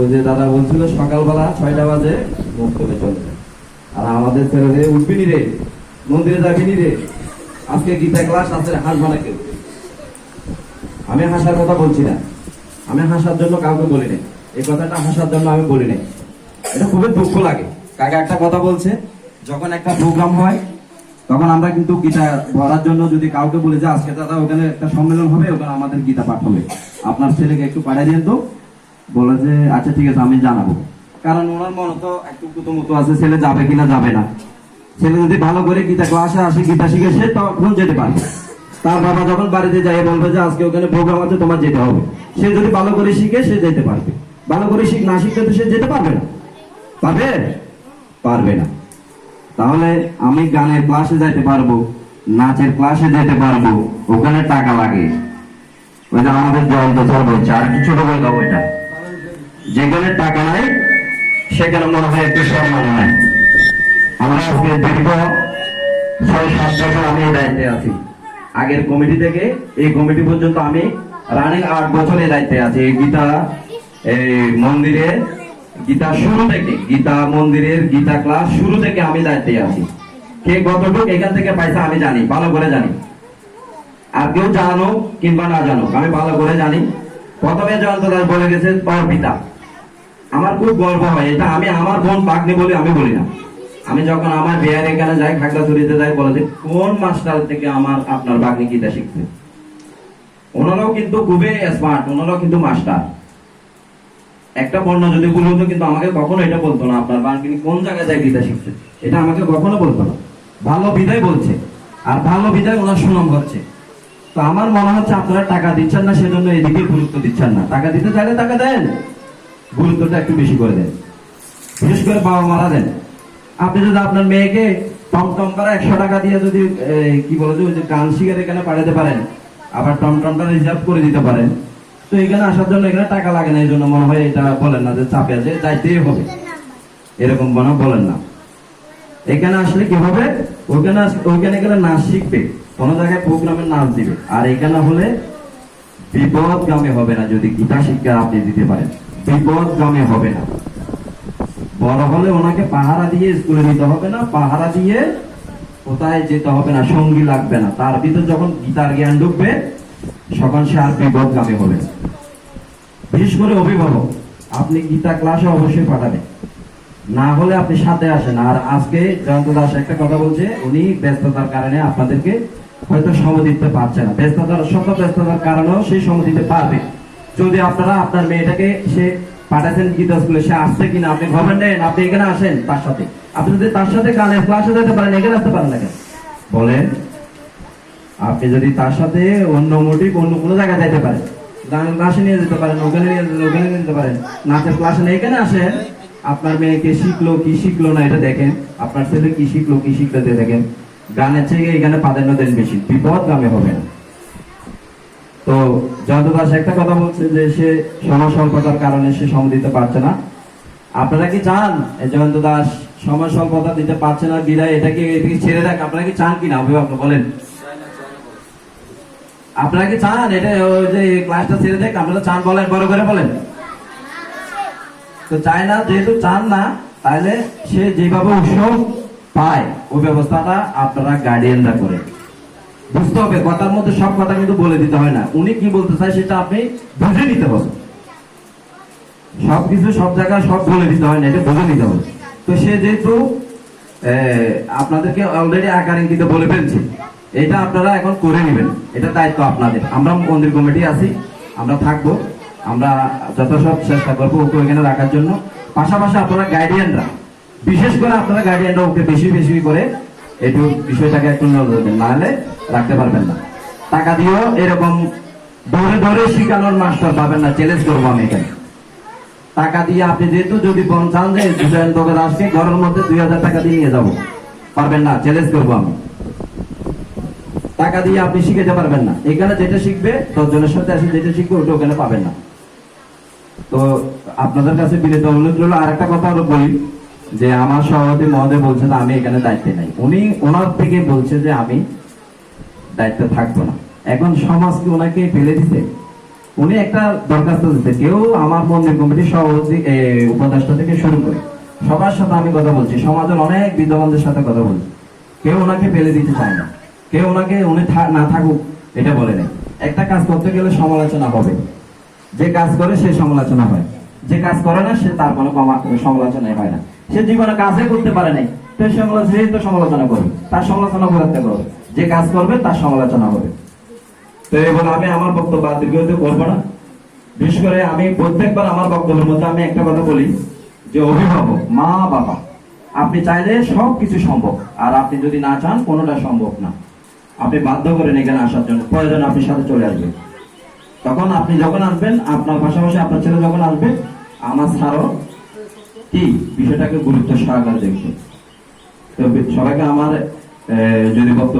ওই যে দাদা বলছিল সকালবেলা 6টা বাজে মুখ তুলে চলে যায়, আর আমাদের ছেলেদের উঠবিনি রে, মন্দিরে যাবিনি রে, আজকে গীতা ক্লাস আছে, হাসবো না কেউ। আমি হাসার কথা বলছি না, আমি হাসার জন্য কাউকে বলি নাই, এই কথাটা হাসার জন্য আমি বলি নাই। এটা খুবই দুঃখ লাগে। কাকা একটা কথা বলছে, যখন একটা প্রোগ্রাম হয় তখন আমরা কিন্তু গীতা ভরার জন্য যদি কাউকে বলি যে আজকে দাদা ওখানে একটা সম্মেলন হবে, ওখানে আমাদের গীতা পাঠ হবে, আপনার ছেলেকে একটু পাঠিয়ে দিন তো, বলে যে আচ্ছা ঠিক আছে আমি জানাবো। কারণ ওনার মনে তো একটু কুতুমতো আছে, ছেলে যাবে কিনা যাবে না। ছেলে যদি ভালো করে গীতা ক্লাসে আসে, গীতা শিখে, সে তখন যেতে পারবে। তার বাবা যখন বাড়িতে যাই বলবে যে আজকে ওখানে প্রোগ্রাম আছে, তোমার যেতে হবে, সে যদি ভালো করে শিখে সে যেতে পারবে। ভালো করে না শিখতে তো সে যেতে পারবে না, পারবে পারবে না। তাহলে আমি গানের ক্লাসে যাইতে পারবো, নাচের ক্লাসে যেতে পারবো, ওখানে টাকা লাগে। ওই যে আমাদের জয়ন্ত স্যার বলছে, আর কিছু ছোট করে দাও, ওইটা যেখানে টাকা নাই সেখানে মনে হয় একটু সম্মান নাই। আমরা আজকে দীর্ঘ 6-7 বছর আমি এই দায়িত্বে আছি। আগের কমিটি থেকে এই কমিটি পর্যন্ত আমি রানিং 8 বছর এই দায়িত্বে আছি। এই গীতা মন্দিরে, গীতা শুরু থেকে, গীতা মন্দিরের গীতা ক্লাস শুরু থেকে আমি দায়িত্বে আছি। কে কতটুকু এখান থেকে পাইছে আমি জানি, ভালো করে জানি। আর কেউ জানো কিংবা না জানো, আমি ভালো করে জানি। প্রথমে জয়ন্ত দাস বলে গেছে তোর পিতা, আমার খুব গর্ব হয় এটা। আমি আমার বোন বাগনি বলি, আমি বলি না। আমি যখন আমার বিয়ের এখানে যাই, খাগড়াছড়িতে যাই, বলে যে কোন মাস্টার থেকে আপনার বাগনি গীতা শিখছে। ওনারাও কিন্তু খুবই স্মার্ট, ওনারাও কিন্তু মাস্টার। একটা বর্ণ যদি ভুল হতো কিন্তু আমাকে কখনো এটা বলতো না আপনার বাগনি কোন জায়গায় যায় গীতা শিখছে, এটা আমাকে কখনো বলতো না। ভালো বিদায় বলছে, আর ভালো বিদায় ওনার সুনাম হচ্ছে। তো আমার মনে হচ্ছে আপনারা টাকা দিচ্ছেন না, সেজন্য এদিকে গুরুত্ব দিচ্ছেন না। টাকা দিতে চাইলে টাকা দেন, গুরুত্বটা একটু বেশি করে দেন, বিশেষ করে বাবা মারা দেন। আপনি যদি আপনার মেয়েকে টমটম করে 100 টাকা দিয়ে যদি কি বলে যে গান শিখে এখানে পাঠাতে পারেন, আবার টমটমটা রিজার্ভ করে দিতে পারেন, তো এখানে আসার জন্য এখানে টাকা লাগে না। এই জন্য মনে হয় এটা বলেন না যে চাপে আছে, যাইতেই হবে, এরকম মনে বলেন না। এখানে আসলে কি হবে, ওইখানে গেলে নাচ শিখবে, কোন জায়গায় প্রোগ্রামে নাচ দিবে। আর এখানে হলে বিপদগামী হবে না। যদি গীতা শিক্ষা আপনি দিতে পারেন, বিপদগামী হবে না। বড় হলে ওনাকে পাহারা দিয়ে স্কুলে নিতে হবে না, পাহারা দিয়ে কোথায় যেতে হবে না, সঙ্গী লাগবে না। তার ভিতর যখন গীতার জ্ঞান ঢুকবে, তখন সে আর বিপদগামী হবে না। বিশেষ করে অভিভাবক, আপনি গীতা ক্লাসে অবশ্যই পাঠাবেন, না হলে আপনি সাথে আসেন। আর আজকে জয়ন্ত দাস একটা কথা বলছে, উনি ব্যস্ততার কারণে আপনাদেরকে হয়তো সময় দিতে পারছে না। ব্যস্ততার কারণেও সে সময় দিতে পারবে। যদি আপনারা আপনার মেয়েটাকে সে পাঠাচ্ছেন গীতা স্কুলে, সে আসছে কিনা আপনি খবর নেন, আপনি এখানে আসেন তার সাথে। আপনি যদি তার সাথে গানের ক্লাসে যেতে পারেন, এখানে আসতে পারেন না কেন বলেন? আপনি যদি তার সাথে অন্য মোটিভ অন্য কোনো জায়গায় যেতে পারেন, গানের ক্লাসে নিয়ে যেতে পারেন, ওখানে নিয়ে যেতে পারেন, নাচের ক্লাসে নিয়ে এখানে আসেন। আপনার মেয়েকে শিখলো কি শিখলো না এটা দেখেন, আপনার ছেলে কি শিখলো কি শিখলো দেখেন। গানের থেকে এখানে প্রাধান্য দেন বেশি, বিপদগামী হবে না। তো জয়ন্ত দাস একটা কথা বলছে যে সে সময় স্বল্পতার কারণে সে সময় দিতে পারছে না। আপনারা কি চান জয়ন্ত দাস সময় স্বল্পতা দিতে পারছে না বিদায় এটাকে ছেড়ে দেখ? আপনারা কি চান কিনা অভিভাবক বলেন? আপনারা কি চান এটা ওই যে ক্লাসটা ছেড়ে দেখ? আপনারা চান বলেন, বড় করে বলেন। তো চায় না, যেহেতু চান না, তাহলে সে যেভাবে উৎসব পায় ওই ব্যবস্থাটা আপনারা গার্ডিয়ানরা করে বুঝতে হবে। কথার মধ্যে সব কথা কিন্তু বলে দিতে হয় না। উনি কি বলতে চায় সেটা আপনি বুঝে নিতে হবে। সবকিছু সব জায়গায় সব বলে দিতে হয় না, এটা বুঝে নিতে হবে। তো সে যেহেতু আপনাদেরকে অলরেডি আকার ইঙ্গিতে বলে ফেলছে, এটা আপনারা এখন করে নেবেন, এটা দায়িত্ব আপনাদের। আমরা মন্দির কমিটি আছি, আমরা থাকবো, আমরা যথাসব চেষ্টা করবো ওকে ওইখানে রাখার জন্য। পাশাপাশি আপনারা গার্ডিয়ানরা, বিশেষ করে আপনারা গার্ডিয়ানরা ওকে বেশি বেশি করে একটু বিষয়টাকে একটু নজর দেবেন, নাহলে রাখতে পারবেন না। টাকা দিয়েও এরকম ধরে ধরে শিখানোর মাস্টার পাবেন না, চ্যালেঞ্জ করবো আমি এখানে। টাকা দিয়ে আপনি যেহেতু যদি চান যে জয়ন্ত দাসকে ঘরের মধ্যে 2000 টাকা দিয়ে নিয়ে যাবো, পারবেন না, চ্যালেঞ্জ করবো আমি। টাকা দিয়ে আপনি শিখাতে পারবেন না। এখানে যেটা শিখবে 10 জনের সাথে আসে যেটা শিখবে ওটা ওখানে পাবেন না। তো আপনাদের কাছে বিনীত অনুরোধ রইল। আর একটা কথা আরো বলি যে আমার সভাপতি মহোদয় বলছেন আমি এখানে দায়িত্বে নাই, উনি ওনার থেকে বলছে যে আমি দায়িত্বে থাকবো না। এখন সমাজ কি ওনাকে ফেলে দিছে? উনি একটা দরখাস্ত দিতে, কেউ আমার মন্দির কমিটির সভাপতি উপদেষ্টা থেকে শুরু করে সবার সাথে আমি কথা বলছি, সমাজের অনেক বিদ্যমানদের সাথে কথা বলছি, কেউ ওনাকে ফেলে দিতে চায় না, কেউ ওনাকে উনি না থাকুক এটা বলে নেই। একটা কাজ করতে গেলে সমালোচনা হবে, যে কাজ করে সে সমালোচনা হয়, যে কাজ করে না সে তার কোনো সমালোচনাই হয় না। সে জীবনে কাজে করতে পারে নাই, তো সে তো সমালোচনা করবে, তার সমালোচনা করতে করবে, যে কাজ করবে তার সমালোচনা হবে। তো এবার আমি আমার বক্তব্য দীর্ঘায়িত করবো না। বিশেষ করে আমি প্রত্যেকবার আমার বক্তব্যের মধ্যে আমি একটা কথা বলি যে অভিভাবক, মা বাবা, আপনি চাইলে সবকিছু সম্ভব, আর আপনি যদি না চান কোনোটা সম্ভব না। আপনি বাধ্য করেন এখানে আসার জন্য, প্রয়োজন আপনি সাথে চলে আসবেন। তখন আপনি যখন আসবেন, আপনার পাশাপাশি আপনার ছেলে যখন আসবে, আমার স্যারও কি বিষয়টাকে গুরুত্ব সহকারে দেখবে। তো সবাইকে আমার যদি বক্তব্য